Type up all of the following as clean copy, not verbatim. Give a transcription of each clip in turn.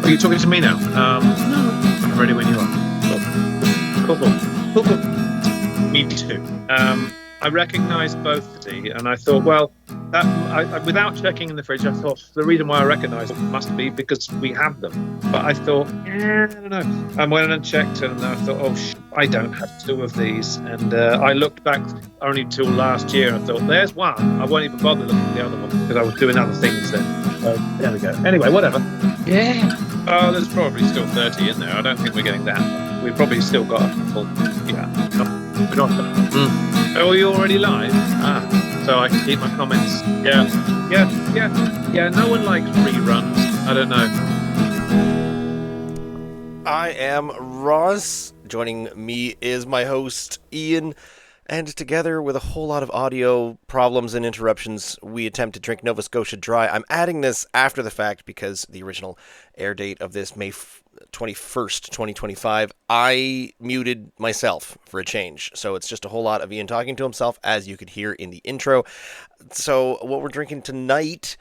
Are you talking to me now? No. I'm ready when you are. Cool. Me too. I recognised both tea, and I thought, well, without checking in the fridge, I thought the reason why I recognised it must be because we have them. But I thought, I don't know. I went and checked, and I thought, I don't have two of these. And I looked back only till last year, and I thought, there's one. I won't even bother looking at the other one because I was doing other things then. There we go. Anyway, whatever. Yeah. Oh, there's probably still 30 in there. I don't think we're getting that. We've probably still got a couple. Yeah. We're not. Oh, are you already live? So I can keep my comments. Yeah. No one likes reruns. I don't know. I am Ross. Joining me is my host, Ian. And together, with a whole lot of audio problems and interruptions, we attempt to drink Nova Scotia Dry. I'm adding this after the fact because the original air date of this, May 21st, 2025, I muted myself for a change. So it's just a whole lot of Ian talking to himself, as you could hear in the intro. So what we're drinking tonight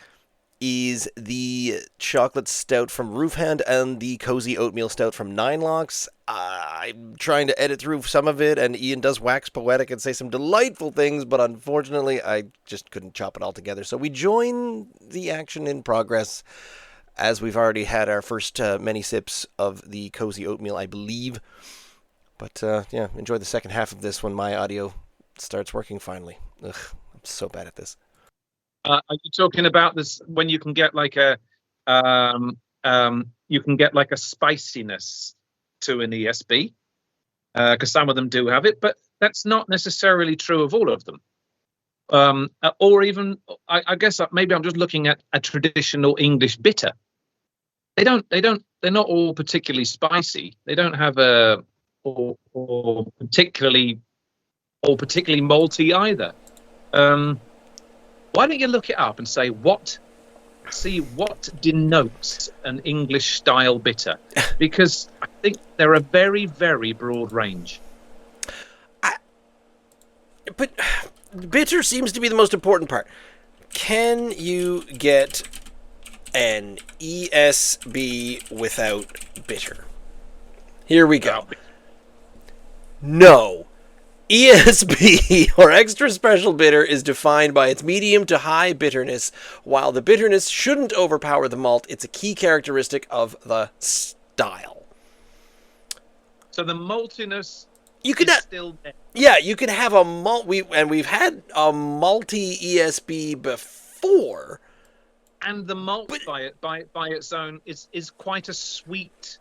is the Chocolate Stout from Roof Hound and the Cozy Oatmeal Stout from Nine Locks. I'm trying to edit through some of it, and Ian does wax poetic and say some delightful things, but unfortunately, I just couldn't chop it all together. So we join the action in progress, as we've already had our first many sips of the Cozy Oatmeal, I believe. But, yeah, enjoy the second half of this when my audio starts working finally. Ugh, I'm so bad at this. Are you talking about this when you can get like a spiciness to an ESB? Because some of them do have it, but that's not necessarily true of all of them. Or even, I guess maybe I'm just looking at a traditional English bitter. They're not all particularly spicy. They don't have or particularly malty either. Why don't you look it up and see what denotes an English style bitter? Because I think they're a very, very broad range. But bitter seems to be the most important part. Can you get an ESB without bitter? Here we go. No. ESB, or extra special bitter, is defined by its medium to high bitterness. While the bitterness shouldn't overpower the malt, it's a key characteristic of the style. So the maltiness is still there. Yeah, you can have a malt. We've had a malty ESB before, and the malt by its own is quite a sweet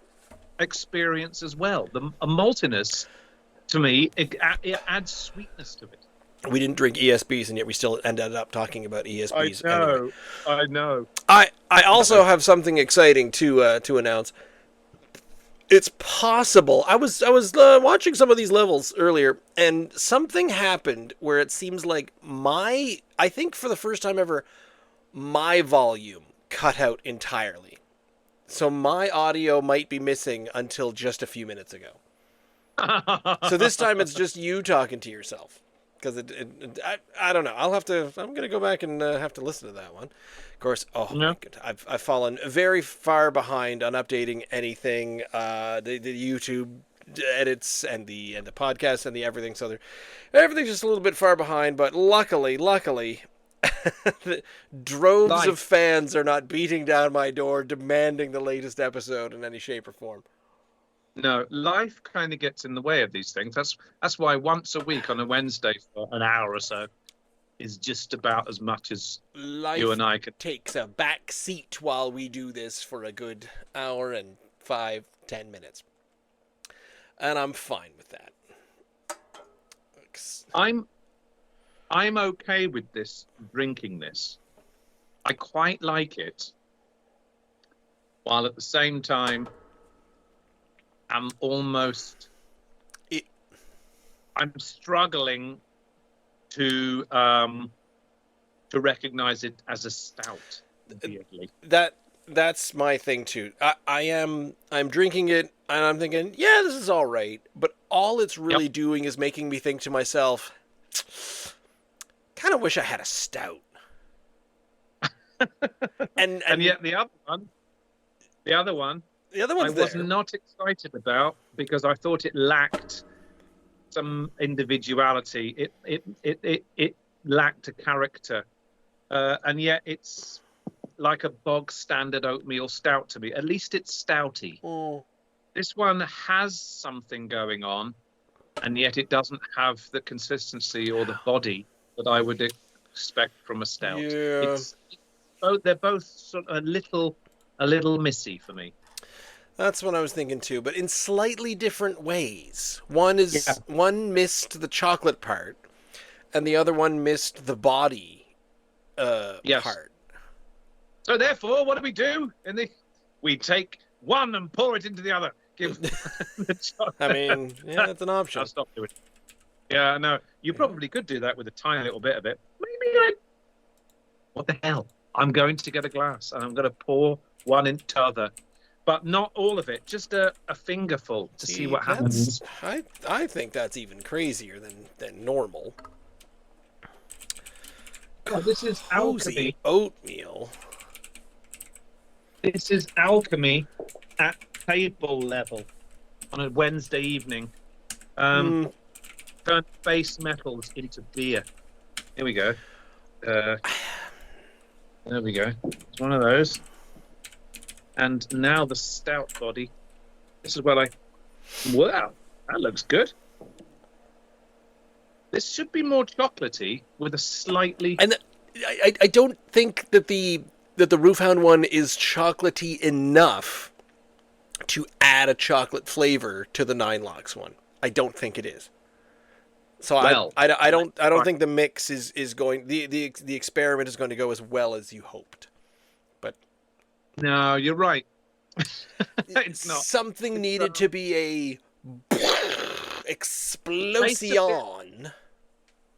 experience as well. A maltiness, to me, it adds sweetness to it. We didn't drink ESBs, and yet we still ended up talking about ESBs. I know. I also have something exciting to announce. It's possible. I was watching some of these levels earlier, and something happened where it seems like I think for the first time ever, my volume cut out entirely. So my audio might be missing until just a few minutes ago. So this time it's just you talking to yourself, because I don't know. I'm gonna go back and have to listen to that one. Of course, my God, I've fallen very far behind on updating anything. The YouTube edits and the podcast and the everything. So everything's just a little bit far behind. But luckily, droves of fans are not beating down my door demanding the latest episode in any shape or form. No, life kind of gets in the way of these things. That's why once a week on a Wednesday for an hour or so is just about as much as life you and I could. Takes a back seat while we do this for a good hour and 5-10 minutes. And I'm fine with that. I'm okay with drinking this. I quite like it. While at the same time, I'm struggling to recognize it as a stout. Weirdly. That's my thing too. I'm drinking it and I'm thinking, yeah, this is all right. But all it's really doing is making me think to myself, kind of wish I had a stout. and yet the other one The other I one's was there. not excited about because I thought it lacked some individuality. It lacked a character, and yet it's like a bog standard oatmeal stout to me. At least it's stouty. Mm. This one has something going on, and yet it doesn't have the consistency or the body that I would expect from a stout. Yeah. It's both, they're both sort of a little missy for me. That's what I was thinking too, but in slightly different ways. Yeah. One missed the chocolate part, and the other one missed the body Yes. part. So therefore, what do? We take one and pour it into the other. Give the chocolate. I mean, yeah, that's an option. I'll stop doing it. Yeah, no, you probably could do that with a tiny little bit of it. Maybe I. What the hell? I'm going to get a glass and I'm going to pour one into the other, but not all of it. Just a fingerful to see what happens. I think that's even crazier than normal. Oh, this is alchemy. Cozy oatmeal. This is alchemy at table level on a Wednesday evening. Turn base metals into beer. Here we go. There we go. It's one of those. And now the stout body. This is what wow, that looks good. This should be more chocolatey with a slightly. And I don't think that the Roof Hound one is chocolatey enough to add a chocolate flavor to the Nine Locks one. I don't think it is. So I don't think the mix is going the experiment is going to go as well as you hoped. But no, you're right. It's not. Something needed to be a explosion.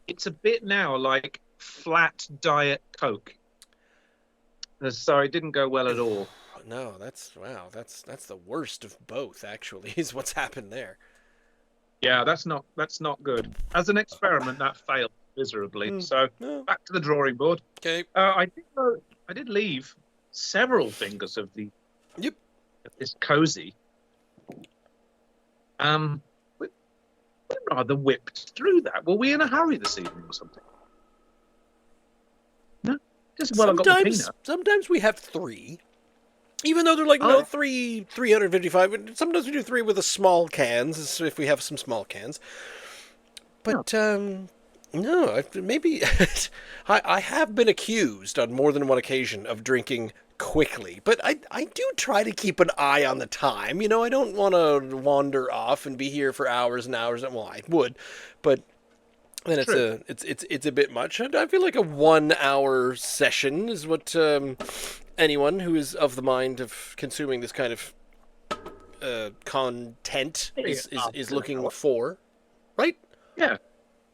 It's a bit now like flat Diet Coke. Sorry, it didn't go well at all. No, that's the worst of both. Actually, is what's happened there. Yeah, that's not good. As an experiment, that failed miserably. So back to the drawing board. Okay. I did leave several fingers of the. Yep. It's cozy. We're rather whipped through that. Were we in a hurry this evening or something? No. Just I got the peanut. Sometimes we have three. Even though they're like 355, but sometimes we do three with the small cans if we have some small cans. But no, maybe I have been accused on more than one occasion of drinking quickly, but I do try to keep an eye on the time. You know, I don't want to wander off and be here for hours and hours. Well, I would, but then it's a bit much. I feel like a 1 hour session is what anyone who is of the mind of consuming this kind of content is looking for, right? Yeah,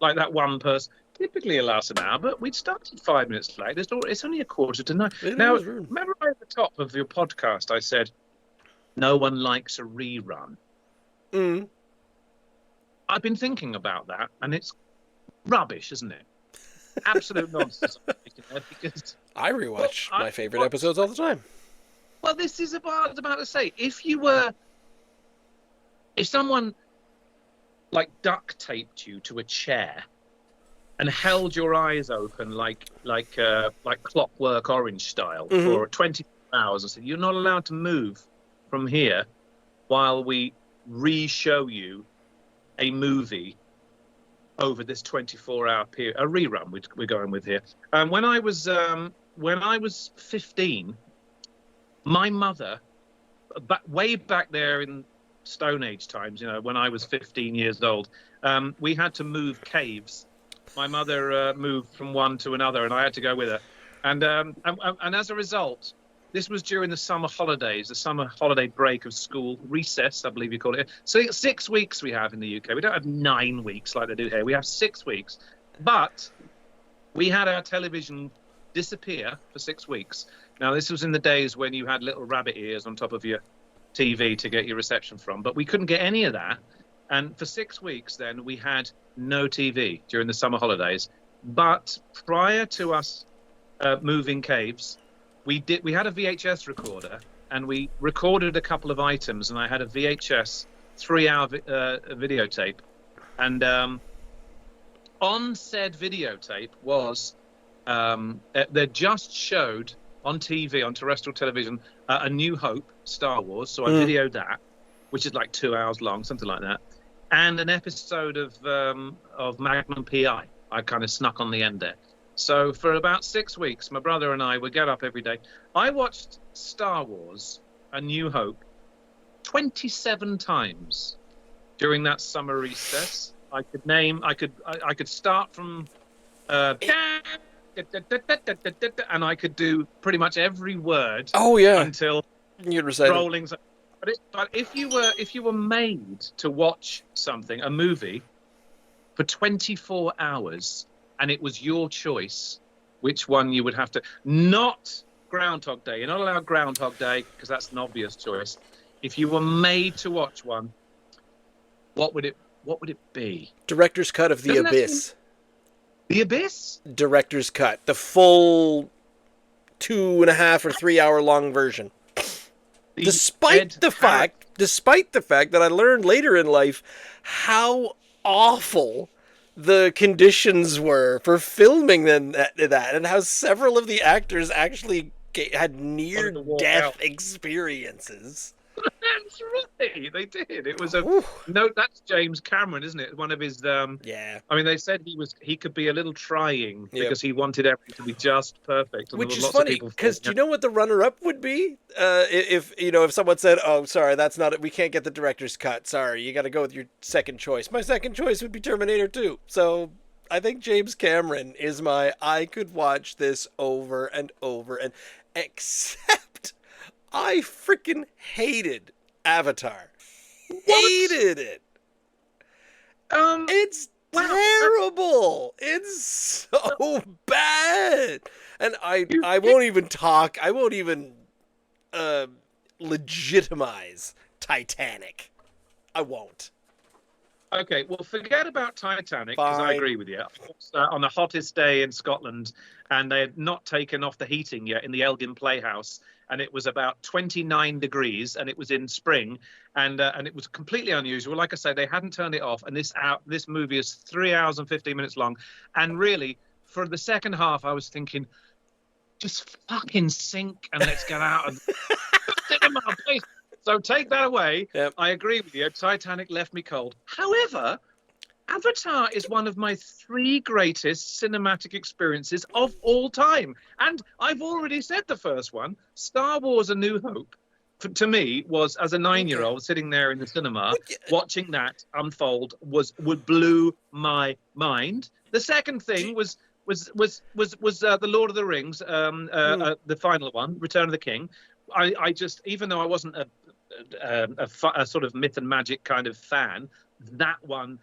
like that one person. Typically it lasts an hour, but we'd started 5 minutes late. It's only 8:45. Now, remember at the top of your podcast, I said, no one likes a rerun. I've been thinking about that, and it's rubbish, isn't it? Absolute nonsense. Because I rewatch my favorite episodes all the time. Well, this is what I was about to say. If someone like duct taped you to a chair and held your eyes open like Clockwork Orange style for 24 hours and said, you're not allowed to move from here while we re-show you a movie over this 24-hour period, a rerun we're going with here. When I was 15, my mother, way back there in Stone Age times, you know, when I was 15 years old, we had to move caves. My mother moved from one to another, and I had to go with her. And as a result, this was during the summer holidays, the summer holiday break of school, recess, I believe you call it. So 6 weeks we have in the UK. We don't have 9 weeks like they do here. We have 6 weeks. But we had our television disappear for 6 weeks. Now, this was in the days when you had little rabbit ears on top of your TV to get your reception from. But we couldn't get any of that. And for 6 weeks, then, we had no TV during the summer holidays. But prior to us moving caves, we had a VHS recorder, and we recorded a couple of items, and I had a VHS 3-hour videotape, and on said videotape was they just showed on TV, on terrestrial television, A New Hope, Star Wars. So I videoed that, which is like 2 hours long, something like that, and an episode of Magnum PI. I kind of snuck on the end there. So for about 6 weeks, my brother and I would get up every day. I watched Star Wars, A New Hope, 27 times during that summer recess. I could start from and I could do pretty much every word. Oh yeah, until you'd recite rolling. But if you were made to watch something, a movie, for 24 hours, and it was your choice which one you would have to, not Groundhog Day. You're not allowed Groundhog Day because that's an obvious choice. If you were made to watch one, what would it be? Director's cut of The Abyss. The Abyss? Director's cut. The full 2.5 or 3 hour long version. Despite the fact that I learned later in life how awful the conditions were for filming that, and how several of the actors actually had near-death experiences. That's right, they did. It was that's James Cameron, isn't it? One of his yeah. I mean, they said he could be a little trying because he wanted everything to be just perfect. And which is funny because do you know what the runner-up would be? If someone said, "Oh, sorry, that's not it. We can't get the director's cut. Sorry, you got to go with your second choice." My second choice would be Terminator 2. So I think James Cameron is I could watch this over and over, and except I freaking hated Avatar. Hated it. It's terrible. It's so bad. And I won't even talk. I won't even legitimize Titanic. I won't. Okay, well, forget about Titanic, because I agree with you. On the hottest day in Scotland, and they had not taken off the heating yet in the Elgin Playhouse, and it was about 29 degrees, and it was in spring, and it was completely unusual. Like I say, they hadn't turned it off, and this movie is 3 hours and 15 minutes long, and really, for the second half, I was thinking, just fucking sink, and let's get out of the cinema, please. So take that away. Yep. I agree with you. Titanic left me cold. However, Avatar is one of my 3 greatest cinematic experiences of all time. And I've already said the first one, Star Wars A New Hope, to me, was, as a 9-year-old sitting there in the cinema, watching that unfold would blew my mind. The second thing was The Lord of the Rings, the final one, Return of the King. I just, even though I wasn't a sort of myth and magic kind of fan, that one,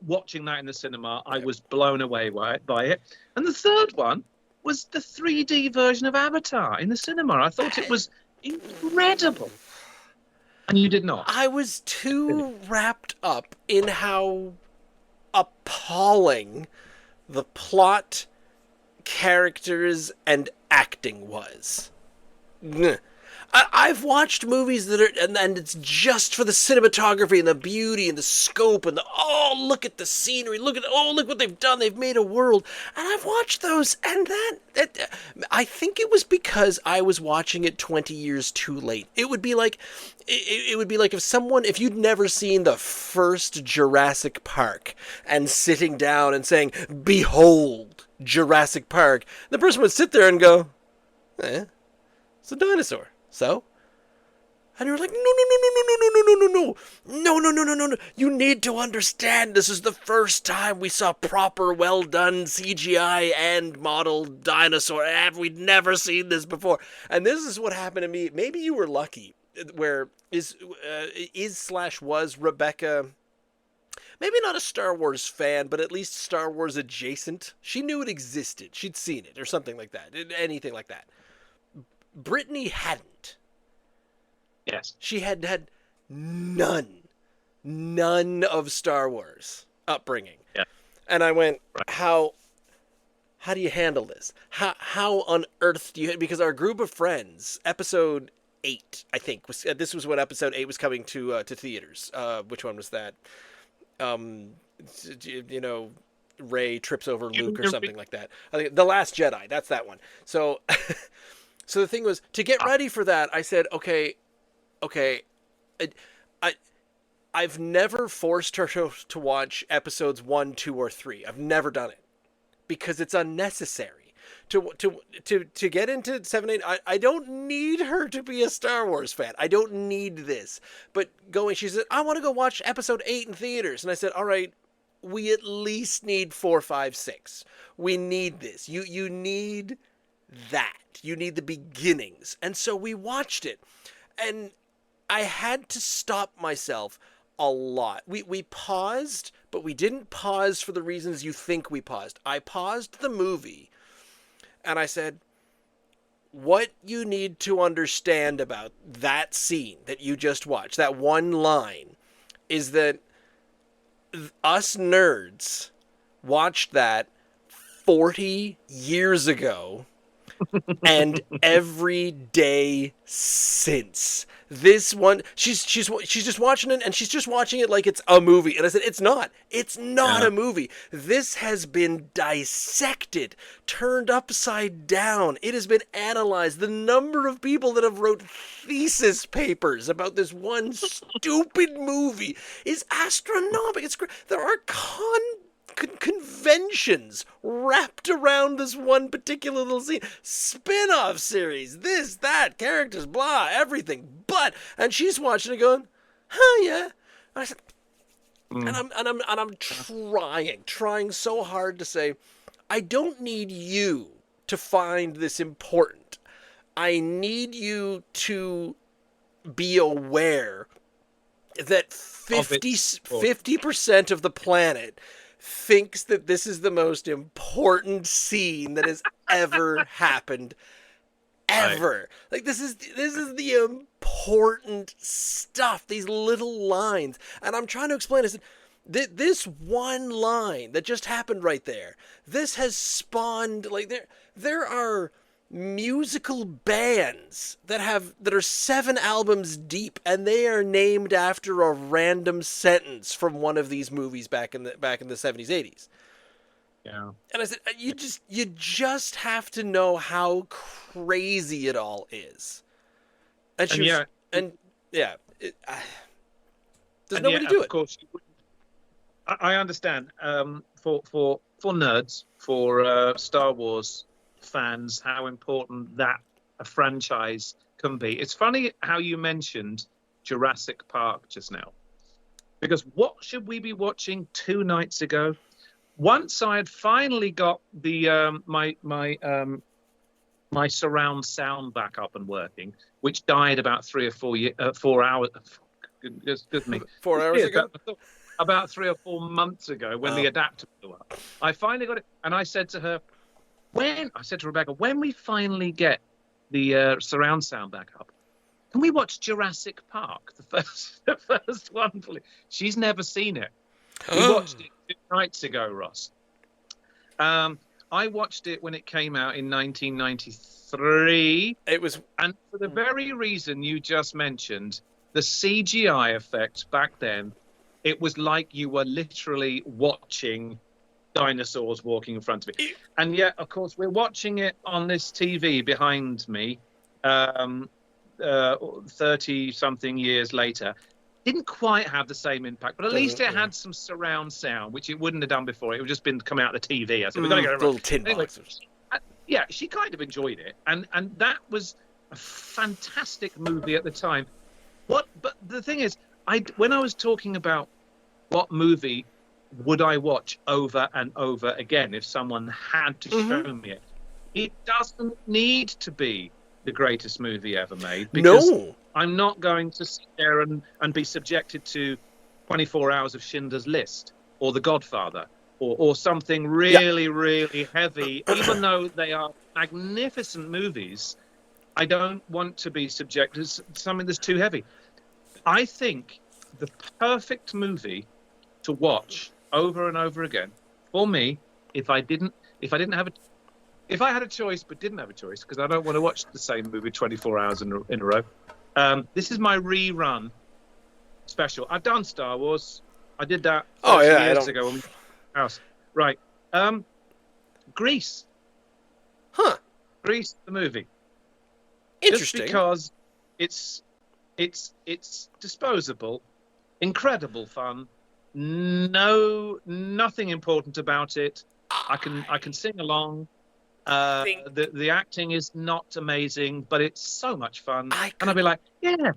watching that in the cinema, I was blown away by it. And the third one was the 3D version of Avatar in the cinema. I thought it was incredible. And you did not. I was too wrapped up in how appalling the plot, characters, and acting was. I've watched movies that are, and it's just for the cinematography and the beauty and the scope and look at the scenery, look what they've done, they've made a world. And I've watched those, and that I think it was because I was watching it 20 years too late. It would be like if you'd never seen the first Jurassic Park and sitting down and saying, "Behold, Jurassic Park," the person would sit there and go, it's a dinosaur. So? And you're like, no. You need to understand this is the first time we saw proper, well-done CGI and modeled dinosaur. We'd never seen this before. And this is what happened to me. Maybe you were lucky. Where was Rebecca, maybe not a Star Wars fan, but at least Star Wars adjacent. She knew it existed. She'd seen it or something like that. Anything like that. Brittany hadn't. Yes. She had none of Star Wars upbringing. Yeah. And I went, how do you handle this? How on earth do you, because our group of friends, episode 8, I think. This was when episode 8 was coming to theaters. Which one was that? You know, Rey trips over Luke or something like that. I think The Last Jedi. That's that one. So, so the thing was, to get ready for that, I said, okay, I've never forced her to watch episodes 1, 2, or 3. I've never done it because it's unnecessary. To get into 7, 8, I don't need her to be a Star Wars fan. I don't need this. But she said, I want to go watch episode 8 in theaters. And I said, all right, we at least need 4, 5, 6. We need this. You need that. You need the beginnings. And so we watched it. And I had to stop myself a lot. We paused, but we didn't pause for the reasons you think we paused. I paused the movie and I said, what you need to understand about that scene that you just watched, that one line, is that us nerds watched that 40 years ago and every day since. This one, she's just watching it, and she's just watching it like it's a movie. And I said, it's not a movie. This has been dissected, turned upside down. It has been analyzed. The number of people that have wrote thesis papers about this one stupid movie is astronomical. There are conventions wrapped around this one particular little scene. Spin-off series, this, that, characters, blah, everything. And she's watching it going, huh, yeah. And I said, and I'm trying so hard to say, I don't need you to find this important. I need you to be aware that 50% of the planet thinks that this is the most important scene that has ever happened. Ever. Like, this is the important stuff, these little lines. And I'm trying to explain, I said, this one line that just happened right there, this has spawned, like, there are musical bands that are 7 albums deep, and they are named after a random sentence from one of these movies back in the 70s, 80s. Yeah. And I said, you just have to know how crazy it all is. And she was, there's no way to do it. Of course, I understand. For nerds, for Star Wars fans, how important that a franchise can be. It's funny how you mentioned Jurassic Park just now, because what should we be watching 2 nights ago? Once I had finally got the my surround sound back up and working, which died about 4 hours. Good me. 4 hours ago. About 3 or 4 months ago, when the adapter blew up, I finally got it, and I said to Rebecca, when we finally get the surround sound back up, can we watch Jurassic Park, the first one? Please? She's never seen it. We watched it 2 nights ago, Ross. I watched it when it came out in 1993. It was, and for the very reason you just mentioned, the CGI effects back then, it was like you were literally watching dinosaurs walking in front of it. And yet, of course, we're watching it on this TV behind me 30-something years later. Didn't quite have the same impact, but at least it had some surround sound, which it wouldn't have done before. It would just been coming out of the TV. I said, we've got to get little tin boxes. Yeah, she kind of enjoyed it, and that was a fantastic movie at the time. But the thing is, when I was talking about what movie would I watch over and over again if someone had to show me it, it doesn't need to be the greatest movie ever made, because I'm not going to sit there and be subjected to 24 Hours of Schindler's List or The Godfather or something really, really heavy. Even though they are magnificent movies, I don't want to be subjected to something that's too heavy. I think the perfect movie to watch over and over again for me, if I had a choice but didn't have a choice, because I don't want to watch the same movie 24 hours in a row, This is my rerun special. I've done Star Wars. I did that 30 Oh yeah, years ago. When we house. Right. Grease. Huh. Grease the movie. Interesting. Just because it's disposable, incredible fun. Nothing important about it. I can sing along. The acting is not amazing, but it's so much fun. And I'd be like, yeah,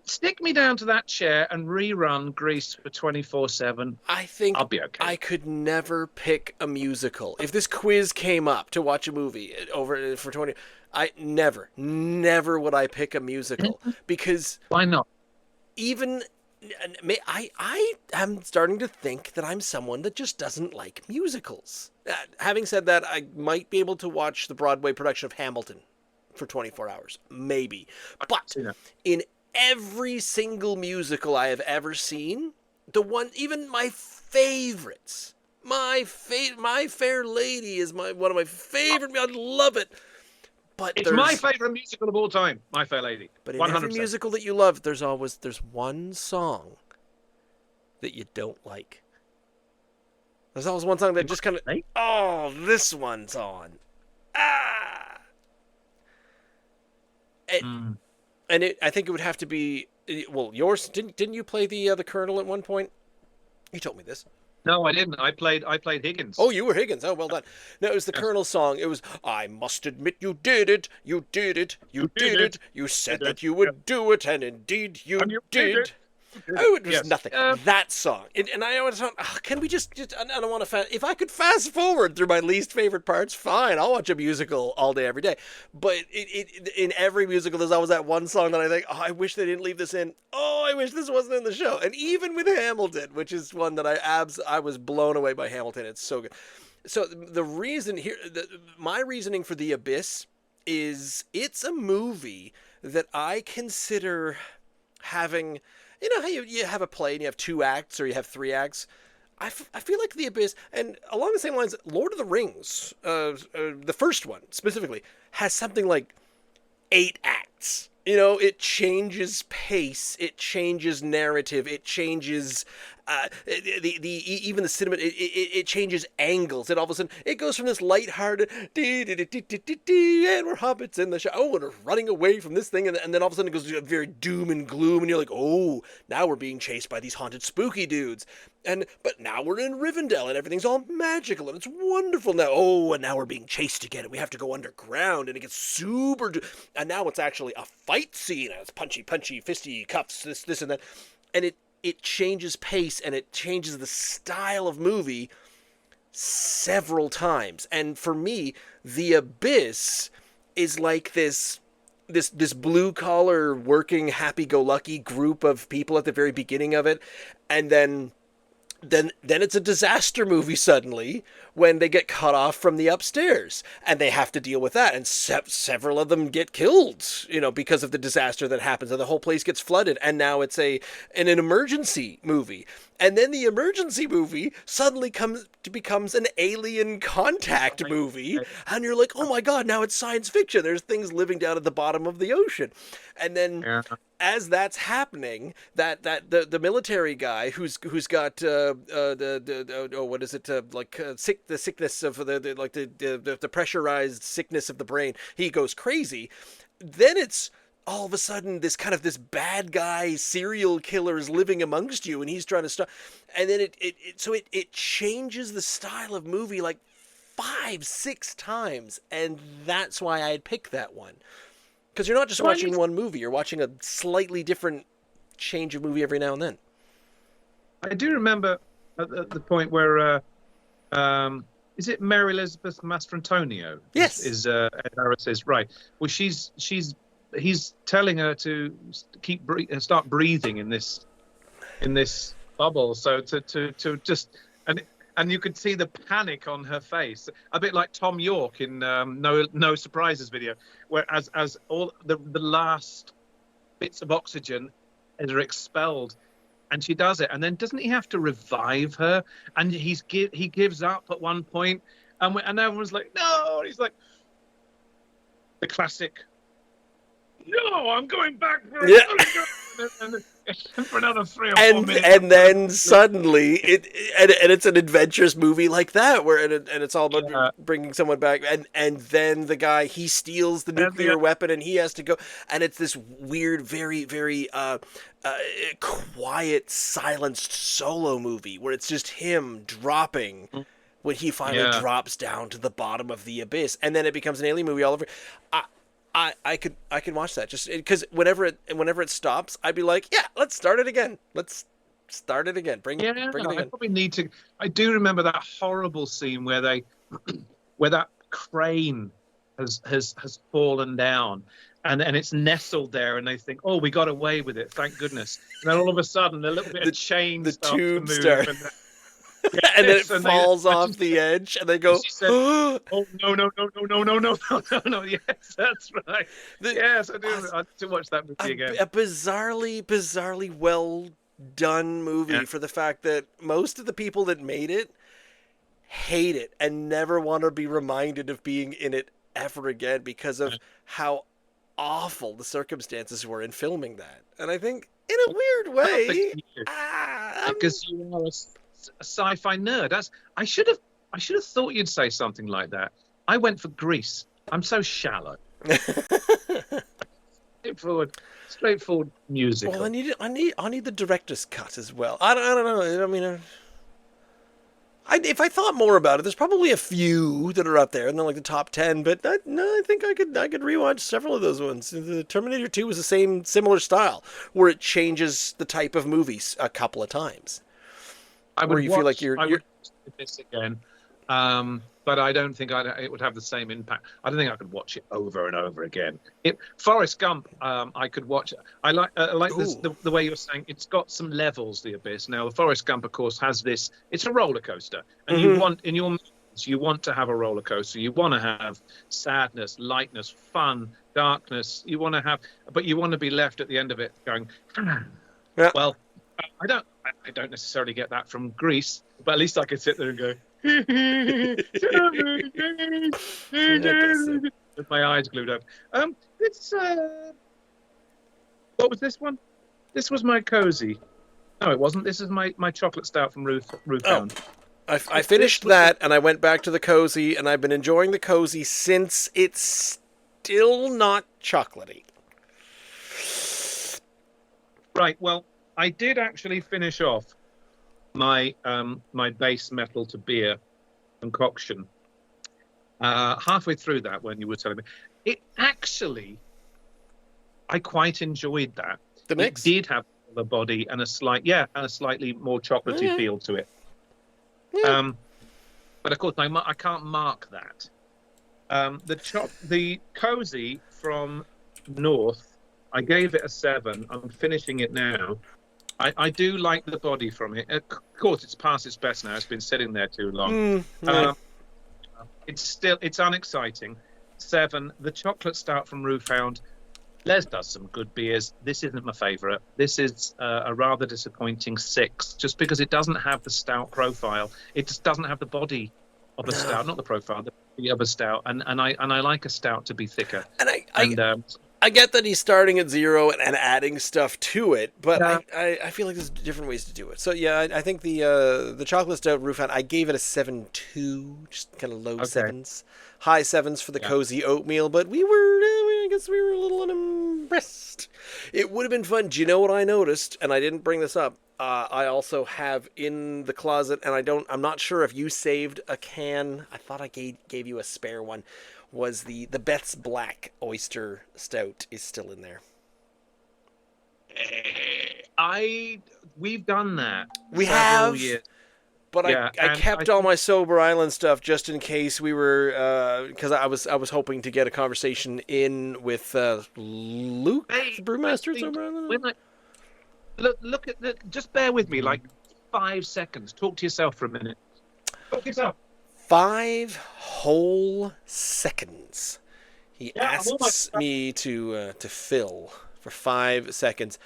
stick me down to that chair and rerun Grease for 24/7. I think I'll be okay. I could never pick a musical. If this quiz came up to watch a movie over for 20, I never would I pick a musical because why not? Even I am starting to think that I'm someone that just doesn't like musicals. Having said that, I might be able to watch the Broadway production of Hamilton for 24 hours, maybe. But in every single musical I have ever seen, even my favorites, My Fair Lady is one of my favorite. I love it. But it's my favorite musical of all time, My Fair Lady. But in 100%. every musical that you love, there's one song that you don't like. There's always one song that just kind of, this one's on. I think it would have to be, well, yours, didn't you play the Colonel at one point? You told me this. No, I didn't. I played Higgins. Oh, you were Higgins. Oh, well done. No, it was the Colonel song. It was, I must admit you did it. You did it. You did it. You said that you would do it, and indeed you did. Oh, it was nothing. That song. And I always thought, can we just I don't want to if I could fast forward through my least favorite parts, fine. I'll watch a musical all day, every day. But in every musical, there's always that one song that I think, I wish they didn't leave this in. Oh, I wish this wasn't in the show. And even with Hamilton, which is one that I was blown away by Hamilton. It's so good. So the reason here, my reasoning for The Abyss is it's a movie that I consider having... You know how you have a play and you have 2 acts or you have 3 acts? I feel like The Abyss, and along the same lines, Lord of the Rings, the first one specifically, has something like 8 acts. You know, it changes pace, it changes narrative, it changes even the cinema. It changes angles. And all of a sudden, it goes from this lighthearted and we're hobbits in the show. Oh, and we're running away from this thing, and then all of a sudden it goes to very doom and gloom, and you're like, oh, now we're being chased by these haunted, spooky dudes. But now we're in Rivendell, and everything's all magical, and it's wonderful now. Oh, and now we're being chased again, and we have to go underground, and it gets super... And now it's actually a fight scene, and it's punchy, fisty, cuffs, this, and that. And it changes pace, and it changes the style of movie several times. And for me, The Abyss is like this blue-collar, working, happy-go-lucky group of people at the very beginning of it, and then it's a disaster movie suddenly when they get cut off from the upstairs, and they have to deal with that, and several of them get killed, because of the disaster that happens, and the whole place gets flooded, and now it's an emergency movie. And then the emergency movie suddenly becomes an alien contact movie, and you're like, oh my god, now it's science fiction. There's things living down at the bottom of the ocean. And then as that's happening, the military guy who's got the sickness of the pressurized sickness of the brain, he goes crazy. Then it's all of a sudden this bad guy serial killer is living amongst you, and he's trying to stop. And then it changes the style of movie like 5-6 times, and that's why I'd pick that one. Because you're not just watching one movie, you're watching a slightly different change of movie every now and then. I do remember at the point where is it Mary Elizabeth Mastrantonio? Yes, is Ed Harris's, right? Well, he's telling her to start breathing in this bubble, so to just and you could see the panic on her face, a bit like Tom York in No Surprises video, where as all the last bits of oxygen are expelled. And she does it, and then doesn't he have to revive her? And he gives up at one point, and everyone's like, no. And he's like, the classic no, I'm going back for Yeah. for another 3 or 4 and minutes. and then suddenly and it's an adventurous movie like that where and it's all about Yeah. bringing someone back and then the guy he steals the And nuclear weapon and he has to go and it's this weird very uh, quiet silenced solo movie where it's just him dropping when he finally yeah. drops down to the bottom of the abyss and then it becomes an alien movie all over. I could watch that just because whenever it stops, I'd be like, yeah, let's start it again. Let's start it again. Bring it I again. probably need to. I do remember that horrible scene where where that crane has fallen down, and it's nestled there, and they think, oh, we got away with it, thank goodness. And then all of a sudden, a little bit of chain the starts tube to move, start. And then it falls off the edge, and they go. She said, "Oh no! Yes, that's right. Yes, I do. I have to watch that movie again. A bizarrely well done movie for the fact that most of the people that made it hate it and never want to be reminded of being in it ever again because of how awful the circumstances were in filming that. And I think, in a weird way, because you are a sci-fi nerd. I should have thought you'd say something like that. I went for Grease. I'm so shallow. straightforward music. Well, I need the director's cut as well. I don't know. I mean, if I thought more about it, there's probably a few that are up there, and they're like the top 10. But I think I could rewatch several of those ones. The Terminator 2 was the similar style, where it changes the type of movies a couple of times. I would feel like you're watch this again, but I don't think it would have the same impact. I don't think I could watch it over and over again. Forrest Gump, I could watch. I like this, the way you're saying it's got some levels. The Abyss. Now, the Forrest Gump, of course, has this. It's a roller coaster, and you want in your movies, you want to have a roller coaster. You want to have sadness, lightness, fun, darkness. You want to have, but you want to be left at the end of it going, yeah. Well. I don't necessarily get that from Greece, but at least I could sit there and go with my eyes glued up. What was this one? This was my cozy. No, it wasn't. This is my chocolate stout from Roof Hound. I finished that and I went back to the cozy and I've been enjoying the cozy since it's still not chocolatey. Right. Well, I did actually finish off my my base metal to beer concoction halfway through that when you were telling me. I quite enjoyed that. The mix? It did have a body and a slightly more chocolatey feel to it. Yeah. But of course, I can't mark that. The cozy from North, I gave it a 7. I'm finishing it now. I do like the body from it. Of course, it's past its best now. It's been sitting there too long. It's unexciting. 7. The chocolate stout from Roof Hound. Les does some good beers. This isn't my favourite. This is a rather disappointing 6, just because it doesn't have the stout profile. It just doesn't have the body of a stout, not the profile, the body of a stout. And I like a stout to be thicker. And I get that he's starting at 0 and adding stuff to it, but I feel like there's different ways to do it. So yeah, I think the chocolate stout Roof Hound, I gave it a 7.2, just kind of low 7s, high 7s for the cozy oatmeal. But I guess we were a little unimpressed. It would have been fun. Do you know what I noticed? And I didn't bring this up. I also have in the closet, and I'm not sure if you saved a can. I thought I gave you a spare one. Was the Beth's Black Oyster Stout is still in there. We've done that. We have. Years. But I kept all my Sober Island stuff just in case we were, because I was hoping to get a conversation in with Luke, the brewmaster at Sober Island. Look at that. Just bear with me, like 5 seconds. Talk to yourself for a minute. Talk to yourself. 5 whole seconds. He asks me to fill for 5 seconds.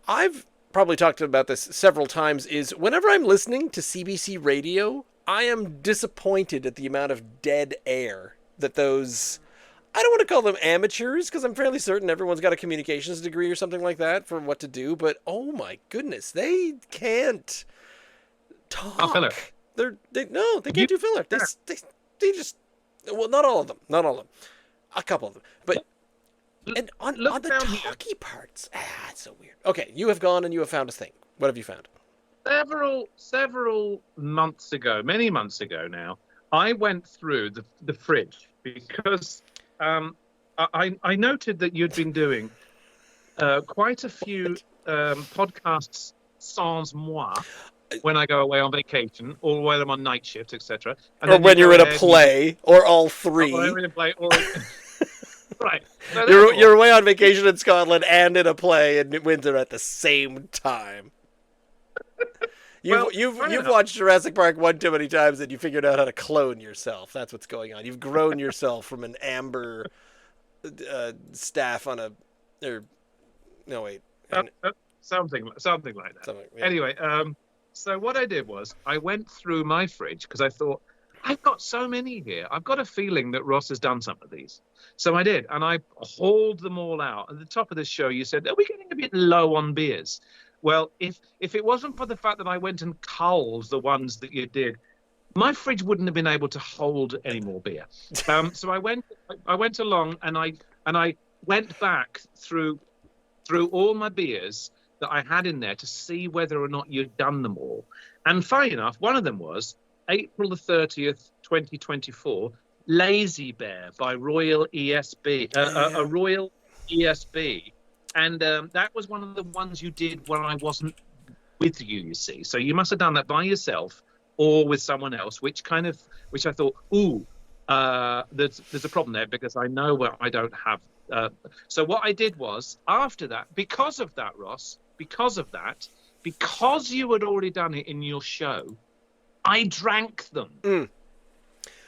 I've probably talked about this several times, is whenever I'm listening to CBC radio, I am disappointed at the amount of dead air that those I don't want to call them amateurs because I'm fairly certain everyone's got a communications degree or something like that for what to do. But oh my goodness, they can't I'll fill it. talk. They can't do filler. They just not all of them, a couple of them, but and on the talky parts, it's so weird. Okay, you have gone and you have found a thing. What have you found? Several months ago, many months ago now, I went through the fridge because I noted that you'd been doing quite a few podcasts sans moi when I go away on vacation, or when I'm on night shift, etc. Or when you're in a play, or all three. Or in a play, or... Right. So you're away on vacation in Scotland and in a play in Windsor at the same time. You've watched Jurassic Park one too many times and you figured out how to clone yourself. That's what's going on. You've grown yourself from an amber staff on a... no, wait. Something like that. Yeah. Anyway, so what I did was I went through my fridge because I thought, I've got so many here. I've got a feeling that Ross has done some of these. So I did, and I hauled them all out. At the top of the show, you said, are we getting a bit low on beers? Well, if it wasn't for the fact that I went and culled the ones that you did, my fridge wouldn't have been able to hold any more beer. So I went along and I went back through all my beers that I had in there to see whether or not you'd done them all. And funny enough, one of them was April the 30th, 2024, Lazy Bear by Royal ESB, a Royal ESB. And that was one of the ones you did when I wasn't with you, you see. So you must have done that by yourself or with someone else, which I thought, there's a problem there because I know where I don't have. So what I did was, after that, because of that, Ross, because you had already done it in your show, I drank them.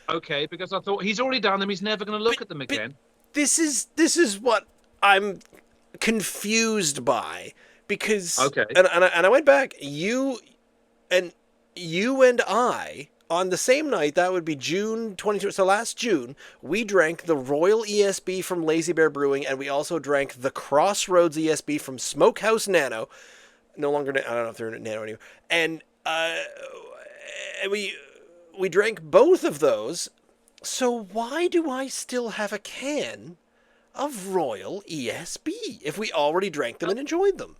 Okay, because I thought he's already done them. He's never going to look at them again. This is what I'm confused by, because and I went back. You and I on the same night, that would be June 22. So last June, we drank the Royal ESB from Lazy Bear Brewing, and we also drank the Crossroads ESB from Smokehouse Nano. No longer, I don't know if they're Nano anymore. And we drank both of those. So why do I still have a can of Royal ESB if we already drank them and enjoyed them?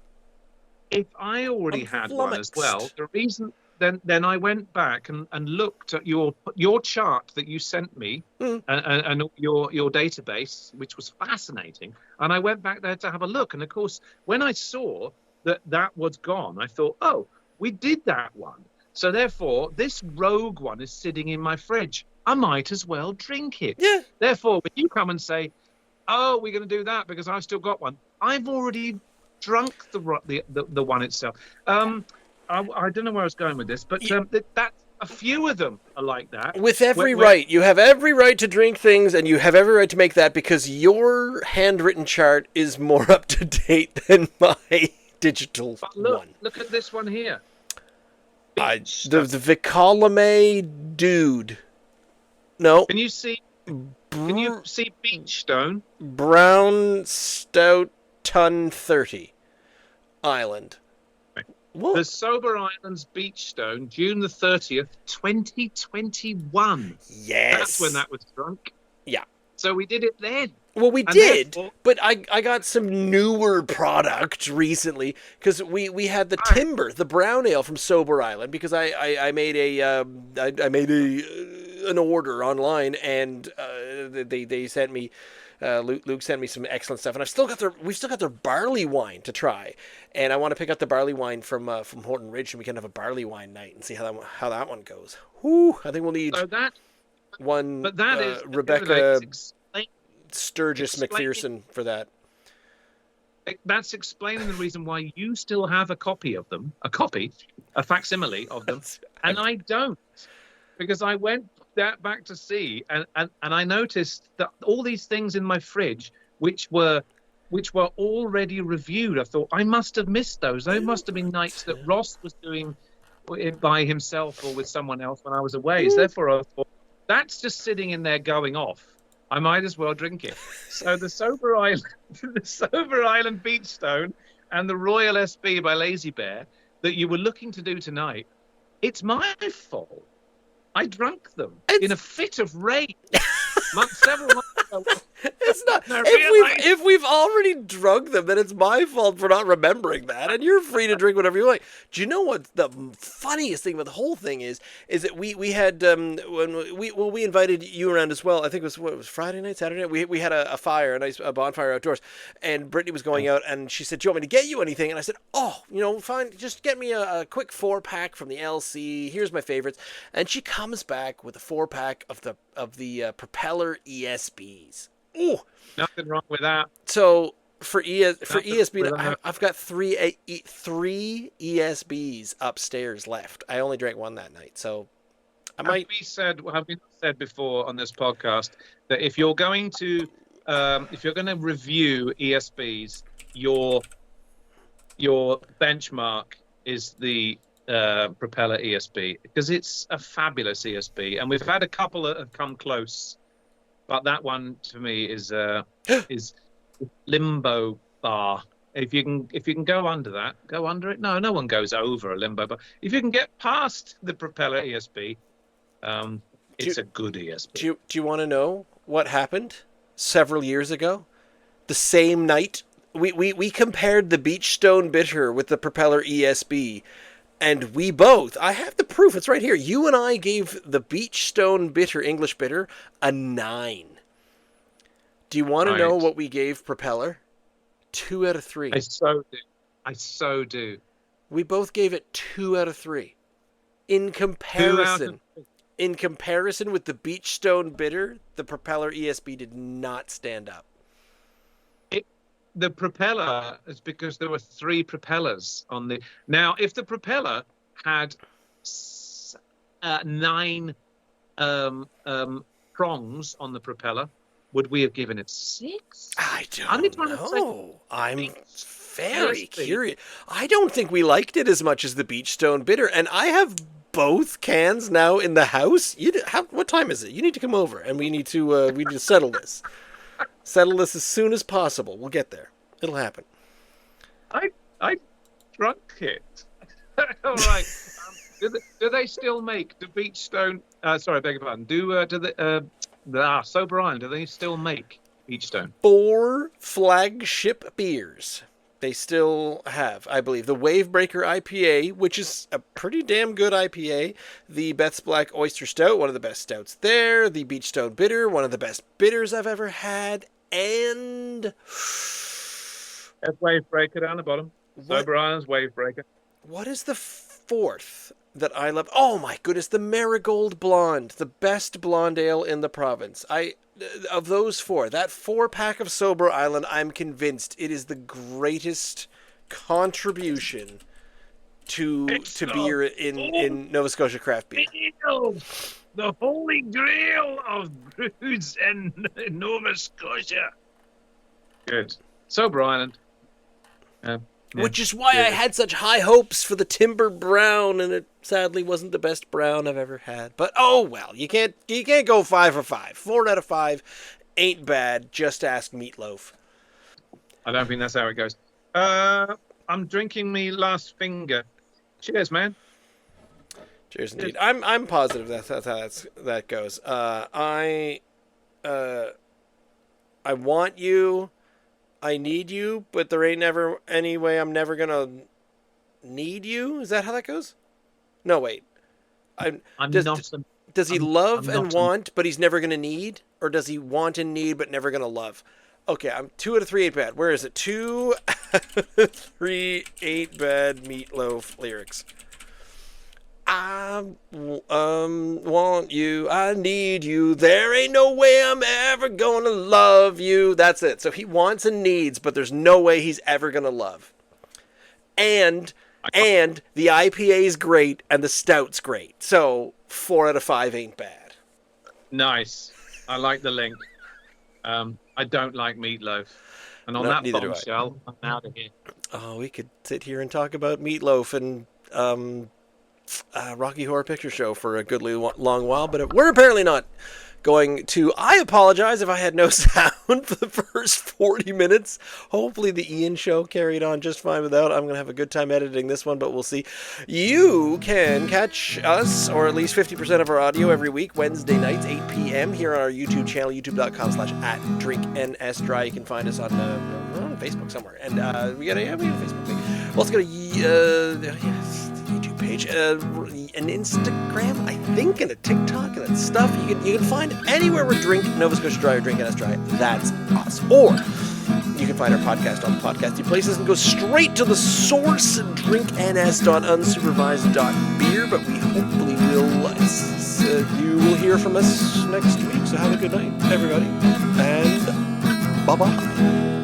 If I already had one as well, the reason then I went back and looked at your chart that you sent me and your database, which was fascinating. And I went back there to have a look. And of course, when I saw that was gone, I thought, oh, we did that one. So therefore, this rogue one is sitting in my fridge. I might as well drink it. Yeah. Therefore, when you come and say, oh, we're going to do that because I've still got one, I've already drunk the one itself. I don't know where I was going with this, but that a few of them are like that. With every right. You have every right to drink things, and you have every right to make that because your handwritten chart is more up to date than my digital one. Look at this one here. The Vicolame dude. No. Can you see Beach Stone? Brown Stout Ton 30 Island. What? The Sober Islands Beach Stone, June the 30th, 2021. Yes. That's when that was drunk. Yeah. So we did it then. Well, we did, but I got some newer product recently because we had the Timber, the brown ale from Sober Island, because I made an order online, and they sent me Luke sent me some excellent stuff, and we've still got their barley wine to try, and I want to pick up the barley wine from Horton Ridge, and we can have a barley wine night and see how that one goes. Whew, I think we'll need one. But that is Rebecca Sturgis McPherson for that. That's explaining the reason why you still have a copy of them, a facsimile of them, and I don't, because I went back to see, and I noticed that all these things in my fridge, which were already reviewed, I thought I must have missed those. Those must have been nights that Ross was doing it by himself or with someone else when I was away. So therefore, I thought that's just sitting in there going off. I might as well drink it. So the Sober Island, the Sober Island Beachstone and the Royal SB by Lazy Bear that you were looking to do tonight, it's my fault. I drank them in a fit of rage several months ago. It's not. No, If we've already drunk them, then it's my fault for not remembering that, and you're free to drink whatever you like. Do you know what the funniest thing about the whole thing is that we had when we invited you around as well. I think it was Friday night, Saturday night. We had a fire, a bonfire outdoors, and Brittany was going out, and she said, "Do you want me to get you anything?" And I said, "Oh, fine. Just get me a quick 4-pack from the LC. Here's my favorites." And she comes back with a 4-pack of the Propeller ESBs. Ooh, nothing wrong with that. So for ESB, I've got three ESBs upstairs left. I only drank one that night, so I might. Have we said before on this podcast that if you're going to review ESBs, your benchmark is the Propeller ESB, because it's a fabulous ESB, and we've had a couple that have come close. But that one to me is limbo bar. If you can go under that, go under it. No one goes over a limbo bar. If you can get past the Propeller ESB, it's a good ESB. Do you want to know what happened several years ago? The same night, we compared the Beachstone Bitter with the Propeller ESB. And we both, I have the proof, it's right here. You and I gave the Beachstone Bitter, English Bitter, a 9. Do you want to know what we gave Propeller? 2 out of 3. I so do. We both gave it 2 out of 3. In comparison with the Beachstone Bitter, the Propeller ESB did not stand up. The Propeller is because there were 3 propellers on the. Now, if the Propeller had 9 prongs on the Propeller, would we have given it 6? I don't know. I'm very curious. I don't think we liked it as much as the Beachstone Bitter, and I have both cans now in the house. What time is it? You need to come over, and we need to settle this. Settle this as soon as possible. We'll get there. It'll happen. I drunk it. All right. Do they still make the Beachstone? Sorry, I beg your pardon. Do the Sober Island? Do they still make Beachstone? 4 flagship beers. They still have, I believe, the Wavebreaker IPA, which is a pretty damn good IPA. The Beth's Black Oyster Stout, one of the best stouts there. The Beachstone Bitter, one of the best bitters I've ever had. And Wavebreaker down the bottom. Sober Island's Wavebreaker. What is the 4th that I love? Oh my goodness, the Marigold Blonde, the best blonde ale in the province. Of those 4, that 4-pack of Sober Island, I'm convinced it is the greatest contribution to beer in Nova Scotia craft beer. The holy grail of brews in Nova Scotia. Good. Sober Island. Which is why I had such high hopes for the Timber Brown, and it sadly wasn't the best brown I've ever had. But oh well, you can't go 5 for 5. 4 out of 5 ain't bad. Just ask Meatloaf. I don't think that's how it goes. I'm drinking me last finger. Cheers, man. Cheers indeed. I'm positive that's how that goes. I want you. I need you, but there ain't never any way I'm never gonna need you. Is that how that goes? No, wait. Does he love and want, but he's never gonna need, or does he want and need, but never gonna love? Okay, I'm 2 out of 3 ain't bad. Where is it? 2 out of 3 ain't bad. Meatloaf lyrics. I want you, I need you, there ain't no way I'm ever gonna love you. That's it. So he wants and needs, but there's no way he's ever gonna love. And the IPA is great, and the stout's great. So 4 out of 5 ain't bad. Nice. I like the link. I don't like Meatloaf. And on that bombshell, I'm out of here. Oh, we could sit here and talk about Meatloaf and Rocky Horror Picture Show for a goodly long while, but we're apparently not going to, I apologize if I had no sound for the first 40 minutes. Hopefully the Ian show carried on just fine without. I'm going to have a good time editing this one, but we'll see. You can catch us, or at least 50% of our audio every week, Wednesday nights, 8 p.m. here on our YouTube channel, youtube.com/@drinknsdry. You can find us on Facebook somewhere. And we got a Facebook page. We'll also got a YouTube page, an Instagram, I think, and a TikTok and that stuff. You can find anywhere where Drink Nova Scotia Dry or Drink NS Dry. That's us. Or you can find our podcast on the podcasting places and go straight to the source and drinkns.unsupervised.beer. But we hopefully you will hear from us next week. So have a good night, everybody, and bye-bye.